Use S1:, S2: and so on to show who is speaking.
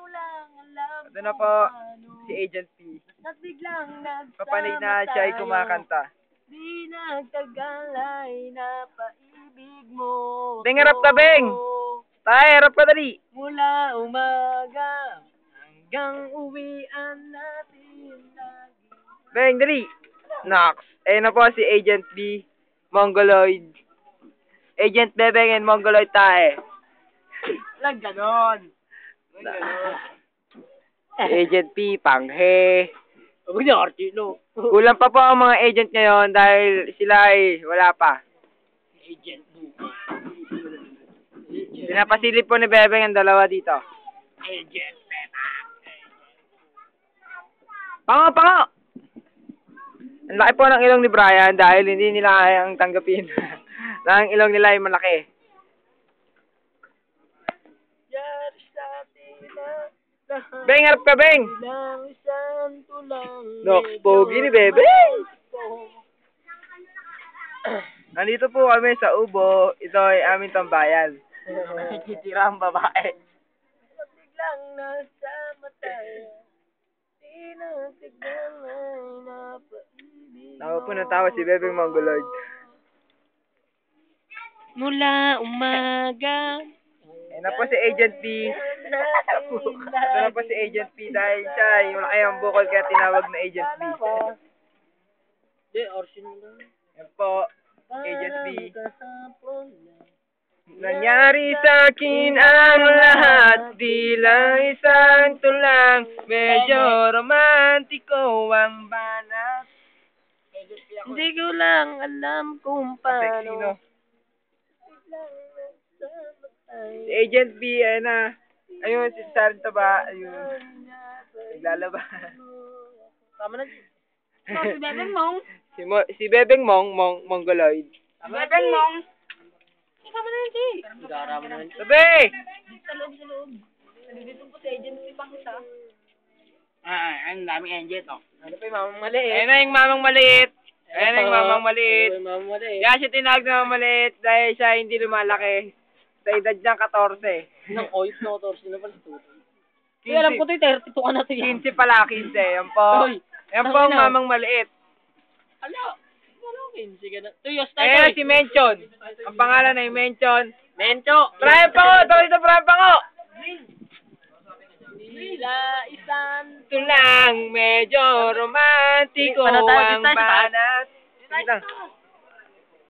S1: mo lang alam
S2: Ito na po, si Agent P.
S1: at biglang
S2: Papanig na siya ay kumakanta.
S1: Di nagtagal ay napaibig mo.
S2: Beng, harap ka, Beng! Tay, harap ka dali!
S1: Mula umaga hanggang uwian natin lagi.
S2: Beng, dali! Nox. Ayun na po si Agent B, Mongoloid. Agent Bebeng and Mongoloid tae.
S1: Lang ganon.
S2: Si Agent P, Panghe.
S1: Huwag niya, Artino.
S2: Kulang pa po ang mga agent ngayon dahil sila ay wala pa.
S1: Agent
S2: Pinapasilip po ni Bebeng ang dalawa dito.
S1: Agent
S2: Pango, pango! Ang laki po ng ilong ni Brian dahil hindi nila kayang tanggapin. Ang ilong nila ay malaki.
S1: Yari sa atin lahat.
S2: Beng, harap ka, Beng!
S1: Ilang santo lang.
S2: Nox, pogi ni Bebeng! Nandito po kami sa Ubo. Ito ay aming tambayan. Nakikitira ang babae.
S1: Biglang nasa mata. Di nagtagal ay napaibig.
S2: Tawa po ng tawa si Bebeng Mongoloid.
S1: Mula umaga.
S2: Ayan na po si Agent P. Ito na po si Agent P dahil siya ay malaki ang bukol kaya tinawag na Agent P.
S1: Di, orsin mo lang.
S2: Ayan po, Agent P. Nangyari sa akin ang lahat, di lang isang tulang, medyo romantiko ang banat.
S1: Hindi ko lang alam kung paano.
S2: Si Agent B, ayun na. Ayun, si Sarento ba? Ayun. Naglalaba.
S1: Tama na. Si Bebeng Mong.
S2: Si Bebeng Mongoloid.
S1: Bebeng Mong. Tama na yun, si. Gara mo na yun.
S2: Sabi!
S1: Sa loob. Nandito po si Agent si pang isa.
S3: Ang daming agent, oh.
S1: Ano pa yung mamang maliit?
S2: Ayun na yung mamang maliit. Ayun na yung mamang maliit.
S1: Mamang maliit.
S2: Kaya siya tinawag na mamang maliit dahil siya hindi lumalaki. Sa edad niyang 14.
S1: Nang oyos na 14 na pala ito. Hindi alam ko ito yung 32 ka na ito yan.
S2: 15 pala, 15. Yan po. Yan po ang mamang maliit.
S1: Ala, wala 15 ka na. Tuyos na
S2: Ayun si Menchon. Ang pangalan ay Menchon.
S1: Mencho.
S2: Brian Pango! Ito dito, Brian Pango!
S1: Sila isang
S2: Ito lang, medyo romantiko
S1: Panatag,
S2: ang
S1: distance pa.
S2: banat. Sige lang.